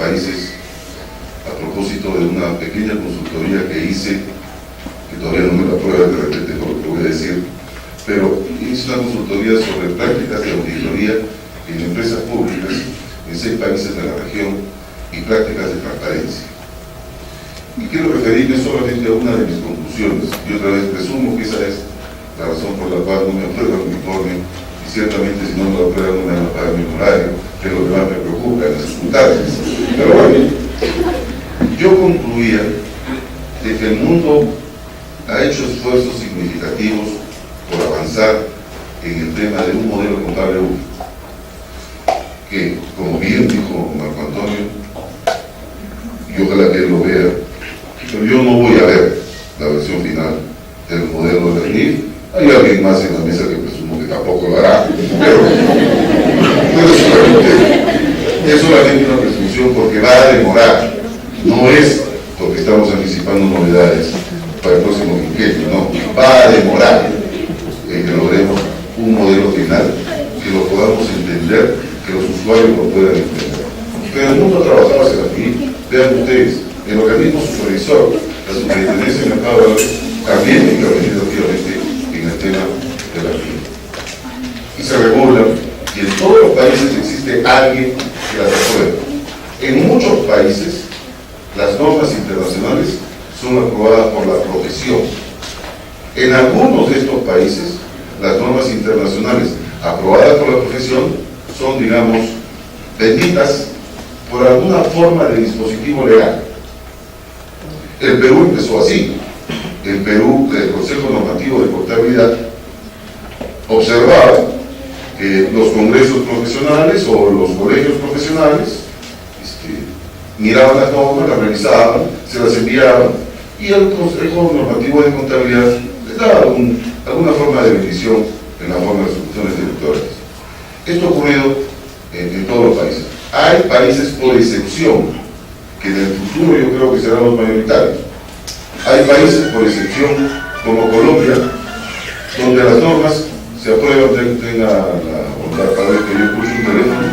países a propósito de una pequeña consultoría que hice, que todavía no me la prueba de repente por lo que voy a decir, pero hice una consultoría sobre prácticas de auditoría en empresas públicas en 6 países de la región y prácticas de transparencia. Y quiero referirme solamente a una de mis conclusiones, y otra vez presumo que esa es la razón por la cual no me aprueban mi informe, y ciertamente si no me lo aprueban no me van a pagar mi honorario, que es lo que más me preocupa en las circunstancias. Pero bueno, yo concluía de que el mundo ha hecho esfuerzos significativos por avanzar en el tema de un modelo contable único, que, como bien dijo Marco Antonio, y ojalá que él lo vea, pero yo no voy a ver la versión final del modelo de RENIF. Hay alguien más en la mesa que presumo que tampoco lo hará, pero es solamente una presunción porque va a demorar. No es porque estamos anticipando novedades para el próximo quinquenio, no, va a demorar en que logremos un modelo final, que lo podamos entender, que los usuarios lo puedan entender. Pero el mundo ha trabajado hacia aquí. Vean ustedes, el organismo supervisor, la Superintendencia de Mercado de Valores, también ha intervenido activamente en el tema de la FIA. Y se regula, y en todos los países existe alguien que las aprueba. En muchos países, las normas internacionales son aprobadas por la profesión. En algunos de estos países, las normas internacionales aprobadas por la profesión son, digamos, benditas por alguna forma de dispositivo legal. El Perú empezó así. El Perú, el Consejo Normativo de Contabilidad, observaba que los congresos profesionales o los colegios profesionales miraban las normas, las revisaban, se las enviaban, y el Consejo Normativo de Contabilidad les daba alguna forma de bendición en la forma de resoluciones directoriales. Esto ha ocurrido en todos los países. Hay países por excepción, que en el futuro yo creo que serán los mayoritarios. Hay países por excepción, como Colombia, donde las normas se aprueban. Tenga la bondad para ver que yo escucho un teléfono,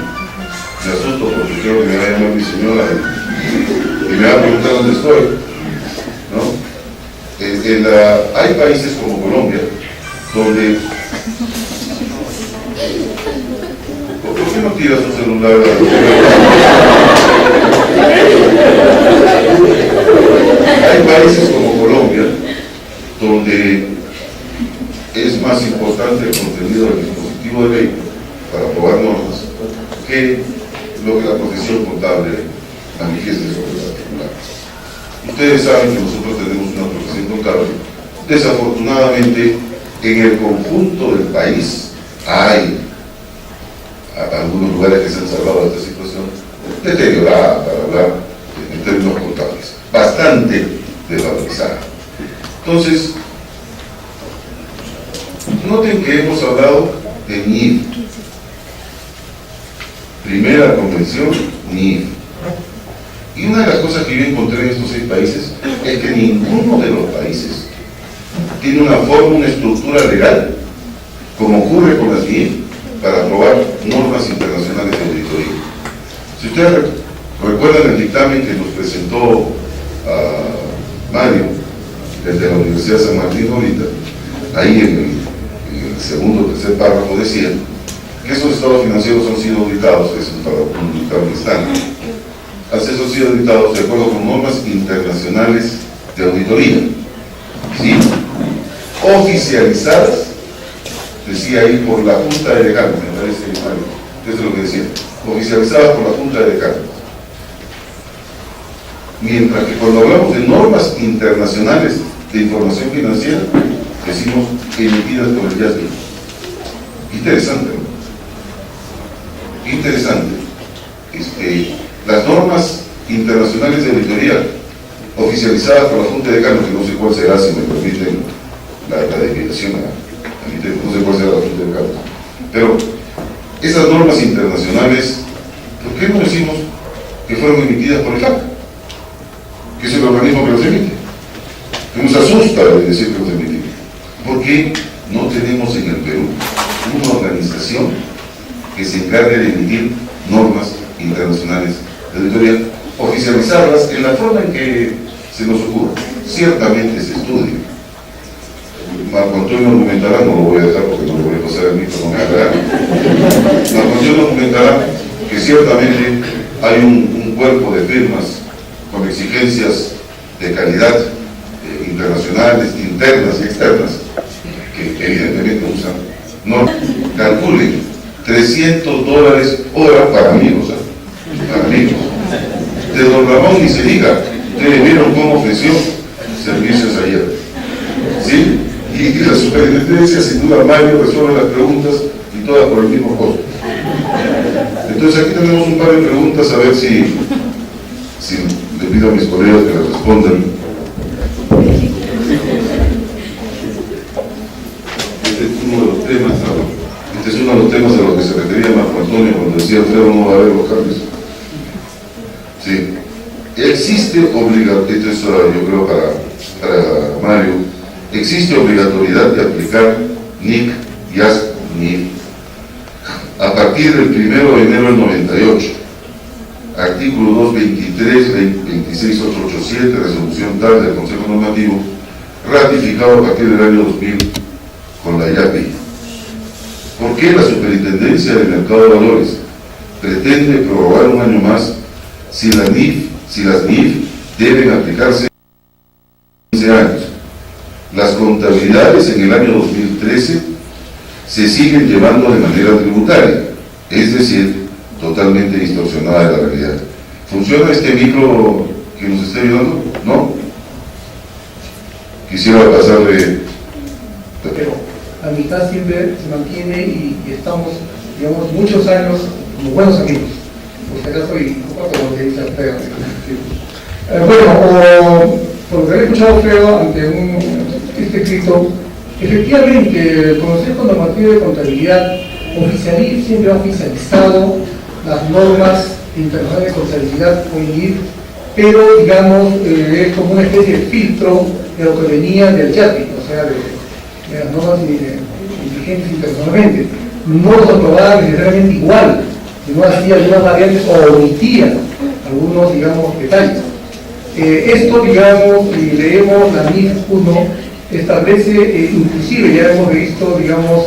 me asusto porque creo que me va a llamar mi señora y me va a preguntar dónde estoy, ¿no? Hay países como Colombia, donde... ¿Por qué no tira su celular? Hay países como Colombia, donde es más importante el contenido del dispositivo de ley para aprobar normas que lo que la profesión contable manifieste sobre las particulares. Ustedes saben que nosotros tenemos una profesión contable. Desafortunadamente, en el conjunto del país hay algunos lugares que se han salvado de esta situación deteriorada, para hablar en términos contables, bastante desvalorizada. Entonces, noten que hemos hablado de NIF. Primera convención, NIF. Y una de las cosas que yo encontré en estos 6 países es que ninguno de los países tiene una forma, una estructura legal, como ocurre con las NIF, para aprobar normas internacionales de auditoría. Si ustedes recuerdan el dictamen que nos presentó Mario desde la Universidad de San Martín ahorita, ahí en el segundo o tercer párrafo decía que esos estados financieros han sido auditados, es un dictamen estándar, han sido auditados de acuerdo con normas internacionales de auditoría, ¿sí? Oficializadas, decía ahí, por la Junta de Decanos, me parece, Mario, eso es lo que decía, oficializadas por la Junta de Decanos. Mientras que cuando hablamos de normas internacionales de información financiera, decimos emitidas por el IASB. Interesante, ¿no? Interesante. Las normas internacionales de auditoría oficializadas por la Junta de Decanos, que no sé cuál será, si me permiten la definición, no sé cuál será la Junta de Decanos, pero esas normas internacionales, ¿por qué no decimos que fueron emitidas por el CAC, que es el organismo que los emite? Que nos asusta de decir que los emite. ¿Por qué no tenemos en el Perú una organización que se encargue de emitir normas internacionales de auditoría oficializarlas en la forma en que se nos ocurra. Ciertamente se estudia. Marco Antonio argumentará, no lo voy a dejar porque no le voy a pasar el micro, no me agarrará. Marco Antonio argumentará que ciertamente hay un cuerpo de firmas con exigencias de calidad internacionales, internas y externas, que evidentemente usan, no calculen $300 hora para amigos, para amigos. De don Ramón ni se diga, ustedes vieron cómo ofreció servicios ayer, ¿sí? Y la superintendencia, sin duda, Mario resuelve las preguntas y todas por el mismo costo. Entonces aquí tenemos un par de preguntas, a ver si le pido a mis colegas que las respondan. Este es uno de los temas a los que se refería Marco Antonio cuando decía Alfredo no va a haber los cambios. Sí. Existe obligatoriedad, esto es yo creo para Mario, existe obligatoriedad de aplicar NIC y ASNIF a partir del 1 de enero del 98. Artículo 223, ley 26887, resolución tal del Consejo Normativo, ratificado a partir del año 2000 con la IAPI. ¿Por qué la Superintendencia del Mercado de Valores pretende prorrogar un año más si las NIF deben aplicarse 15 años? Las contabilidades en el año 2013 se siguen llevando de manera tributaria, es decir, totalmente distorsionada de la realidad. ¿Funciona este micro que nos está ayudando? ¿No? Quisiera pasarle... La amistad siempre se mantiene y estamos, digamos, muchos años como buenos amigos. Por si acaso, y como lo que dice Alfredo. Bueno, por lo que he escuchado Alfredo ante este escrito, efectivamente el Consejo Normativo de Contabilidad siempre ha oficializado las normas internacionales de contabilidad OINIF, pero digamos es como una especie de filtro de lo que venía del YAPI, o sea, de las normas vigentes internacionalmente. No los aprobaba necesariamente igual, sino hacía algunas variantes o omitía algunos, digamos, detalles. Esto, digamos, y leemos la NIF 1, establece, inclusive ya hemos visto, digamos,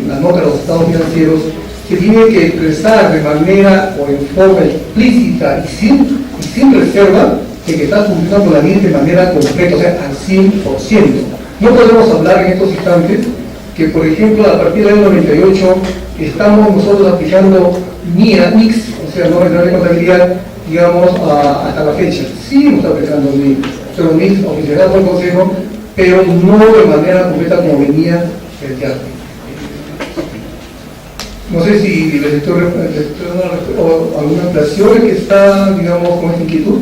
la nota de los estados financieros, que tiene que expresar de manera o en forma explícita y sin reserva de que está funcionando con la NIF de manera completa, o sea, al 100%. No podemos hablar en estos instantes que, por ejemplo, a partir del año 98 estamos nosotros aplicando NICS, o sea, normas de contabilidad, digamos, hasta la fecha. Sí nos está aplicando NICS, pero NICS oficializado por el Consejo, pero no de manera completa como venía el teatro. No sé si les estoy dando alguna ampliación que está, digamos, con esta inquietud.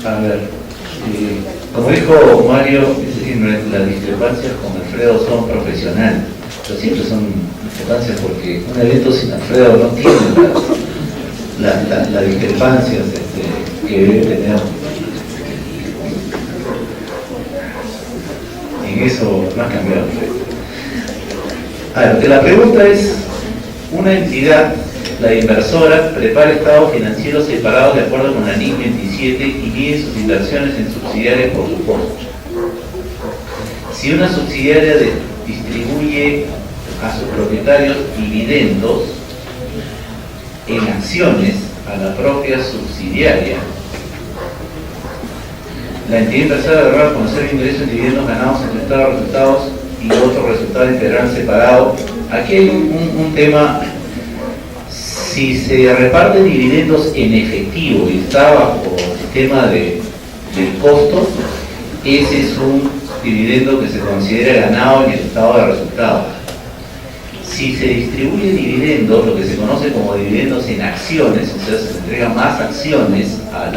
A ver, como dijo Mario, las discrepancias con Alfredo son profesionales, pero siempre son discrepancias porque un evento sin Alfredo no tiene las discrepancias que debe tener. En eso no ha cambiado Alfredo. A ver, que la pregunta es, una entidad, la inversora, prepara estados financieros separados de acuerdo con la NIC 27 y mide sus inversiones en subsidiarias por su costo. Si una subsidiaria distribuye a sus propietarios dividendos en acciones a la propia subsidiaria, la entidad inversora deberá conocer ingresos en dividendos ganados entre estados resultados y otros resultados integrales separados. Aquí hay un tema. Si se reparten dividendos en efectivo y está bajo el sistema del costo, ese es un dividendo que se considera ganado en el estado de resultados. Si se distribuye dividendos, lo que se conoce como dividendos en acciones, o sea, se entregan más acciones a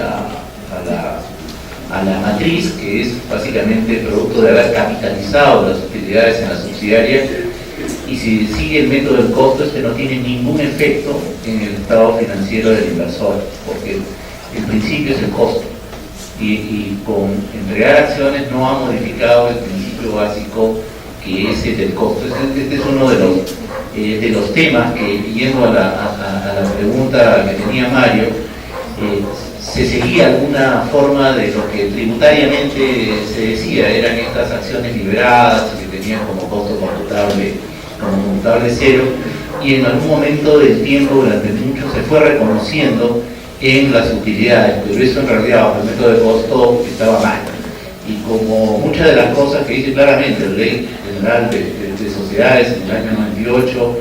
la matriz, que es básicamente producto de haber capitalizado las utilidades en la subsidiaria, y si sigue el método del costo, no tiene ningún efecto en el estado financiero del inversor, porque el principio es el costo, y con entregar acciones no ha modificado el principio básico que es el del costo. Este es uno de los temas que, yendo a la pregunta que tenía Mario, se seguía alguna forma de lo que tributariamente se decía, eran estas acciones liberadas que tenían como costo computable cero, y en algún momento del tiempo, durante mucho, se fue reconociendo en las utilidades, pero eso en realidad bajo el método de costo estaba mal. Y como muchas de las cosas que dice claramente la Ley General de Sociedades en el año 98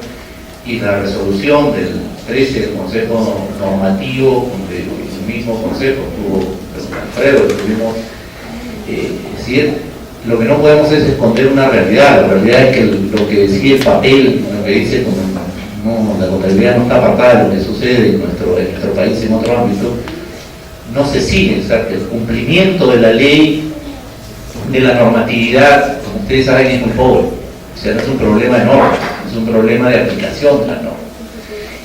y la resolución del 13 del Consejo Normativo, donde el mismo Consejo tuvo Alfredo, lo que no podemos es esconder una realidad. La realidad es que lo que decía el papel, lo que dice la contabilidad no está apartada de lo que sucede en nuestro país en otro ámbito, no se sigue. O sea, que el cumplimiento de la ley, de la normatividad, como ustedes saben, es muy pobre. O sea, no es un problema de normas, es un problema de aplicación de las normas.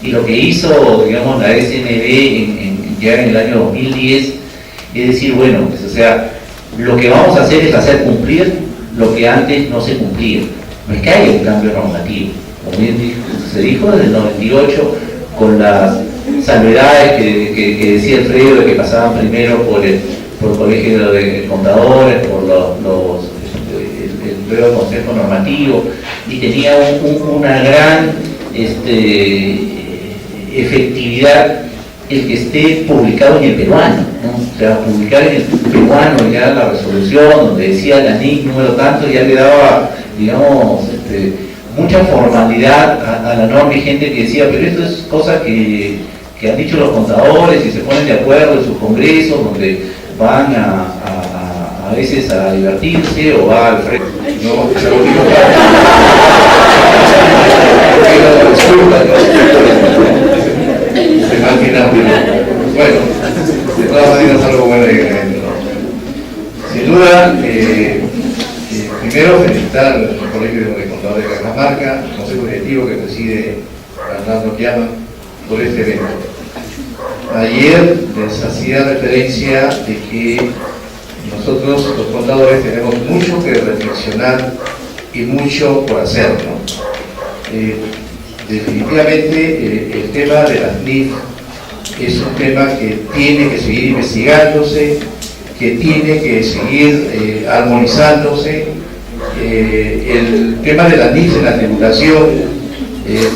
Y lo que hizo, digamos, la SNB ya en el año 2010 es decir, bueno, pues, o sea, lo que vamos a hacer es hacer cumplir lo que antes no se cumplía. No es que haya un cambio normativo. Como bien se dijo desde el 98, con las salvedades que decía Alfredo, de que pasaban primero por el colegio de contadores, por el nuevo consejo normativo, y tenía una gran efectividad el que esté publicado en el peruano, ¿no? O sea, publicar en el peruano ya la resolución donde decía la NIC número tanto, ya le daba, digamos, mucha formalidad a la norma vigente, que decía, pero esto es cosa que han dicho los contadores y se ponen de acuerdo en sus congresos, donde van a veces a divertirse o va al frente. No, se lo digo bueno, de todas maneras algo bueno y evidente, ¿no? Sin duda, primero felicitar al Colegio de Contadores de Cajamarca, el Consejo Directivo que preside Fernando Llama, por este evento. Ayer les hacía referencia de que nosotros los contadores tenemos mucho que reflexionar y mucho por hacer, ¿no? Definitivamente el tema de las NIF es un tema que tiene que seguir investigándose, que tiene que seguir armonizándose. El tema de las NIF en la tributación,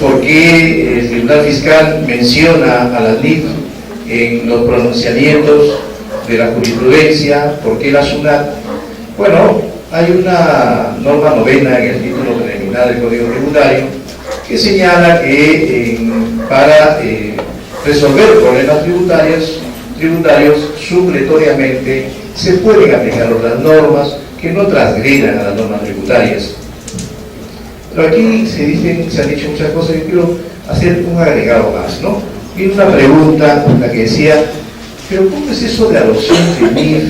¿por qué el Tribunal Fiscal menciona a las NIF en los pronunciamientos de la jurisprudencia? ¿Por qué la SUNAT? Bueno, hay una norma novena en el título preliminar del Código Tributario que señala que para resolver problemas tributarios supletoriamente se pueden aplicar otras normas que no transgredan a las normas tributarias. Pero aquí se han dicho muchas cosas, yo quiero hacer un agregado más, ¿no? Y una pregunta, la que decía, pero ¿cómo es eso de adopción de NIF?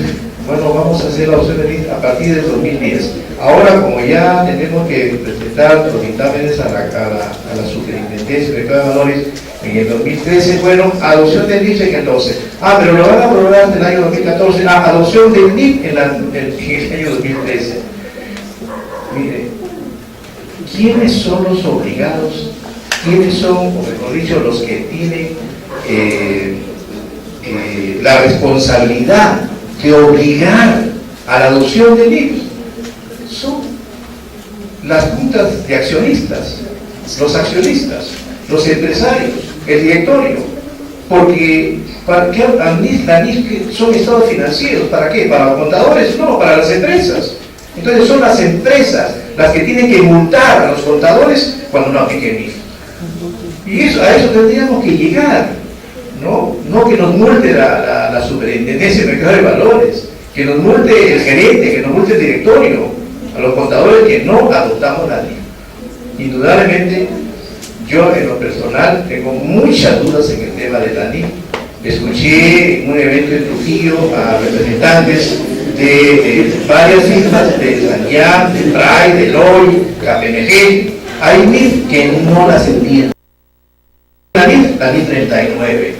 Bueno, vamos a hacer la adopción de NIF a partir del 2010. Ahora, como ya tenemos que presentar los dictámenes a la Superintendencia de Mercado de Valores en el 2013, bueno, adopción del NIF en el 12. Pero lo van a aprobar en el año 2014. Adopción del NIF en el año 2013. Mire, ¿quiénes son los obligados? ¿Quiénes son, o mejor dicho, los que tienen la responsabilidad de obligar a la adopción del NIF? Son las juntas de accionistas, los accionistas, los empresarios, el directorio. Porque ¿para qué la NIF son estados financieros? ¿Para qué? ¿Para los contadores? No, para las empresas. Entonces son las empresas las que tienen que multar a los contadores cuando no apliquen NIF. Y a eso tendríamos que llegar, ¿no? No que nos multe la Superintendencia de Mercado de Valores, que nos multe el gerente, que nos multe el directorio, a los contadores que no adoptamos la NIF. Indudablemente, yo en lo personal tengo muchas dudas en el tema de la NIF. Escuché en un evento en Trujillo a representantes de varias firmas, de Sanyam, de PRAI, de LOI, KPMG. Hay NIF que no las entienden. La NIF 39.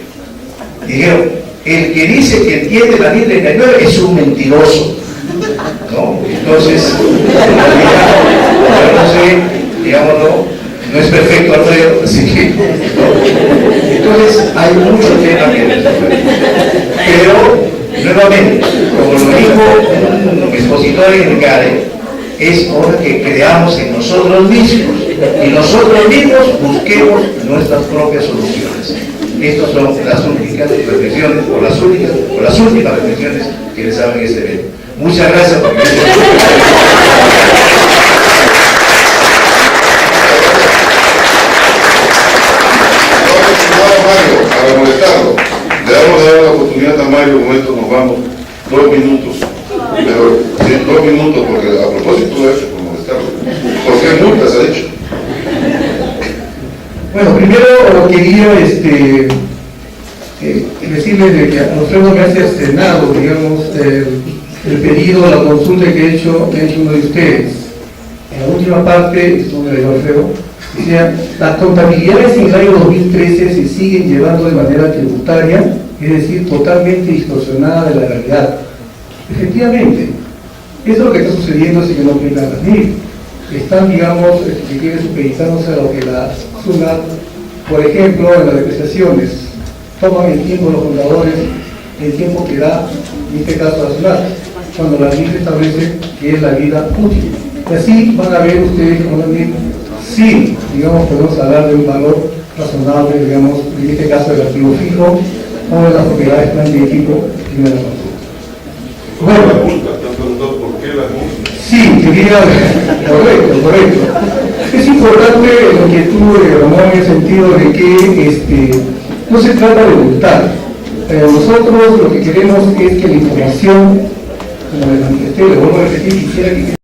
Dijeron, el que dice que entiende la ley 39 es un mentiroso, ¿no? Entonces, en realidad, yo no sé, digámoslo, no es perfecto Alfredo, así que, ¿no? Entonces hay mucho tema que resolver. Pero, nuevamente, como lo dijo un expositor en el CADE, es hora que creamos en nosotros mismos y nosotros mismos busquemos nuestras propias soluciones. Estas son las únicas reflexiones, o las últimas reflexiones que les hago en este evento. Muchas gracias por venir. Para molestarlo, le damos a dar la oportunidad a Mario, con esto nos vamos 2 minutos, pero sí, 2 minutos, porque a propósito de eso, por molestarlo, ¿por qué multas ha dicho? Bueno, primero quería decirles de que Alfredo me ha cercenado, digamos, el pedido, la consulta que ha hecho uno de ustedes. En la última parte, esto me lo dijo Alfredo, decía, las contabilidades en el año 2013 se siguen llevando de manera tributaria, es decir, totalmente distorsionada de la realidad. Efectivamente, eso es lo que está sucediendo, así que no aplican las NIF. Están, digamos, si quieren supeditándose a lo que la SUNAT, por ejemplo, en las depreciaciones, toman el tiempo de los contadores, el tiempo que da, en este caso la SUNAT, cuando la NIF establece que es la vida útil. Y así van a ver ustedes con la NIF, sí, digamos, podemos hablar de un valor razonable, digamos, en este caso del activo fijo, o de las propiedades plan de equipo y de la consulta. Bueno, ¿Por qué las multas? sí, quería, correcto. Es importante lo que tú, Ramón, en el sentido de que no se trata de multar. Nosotros lo que queremos es que la información, como les manifesté, le vuelvo a repetir, quisiera que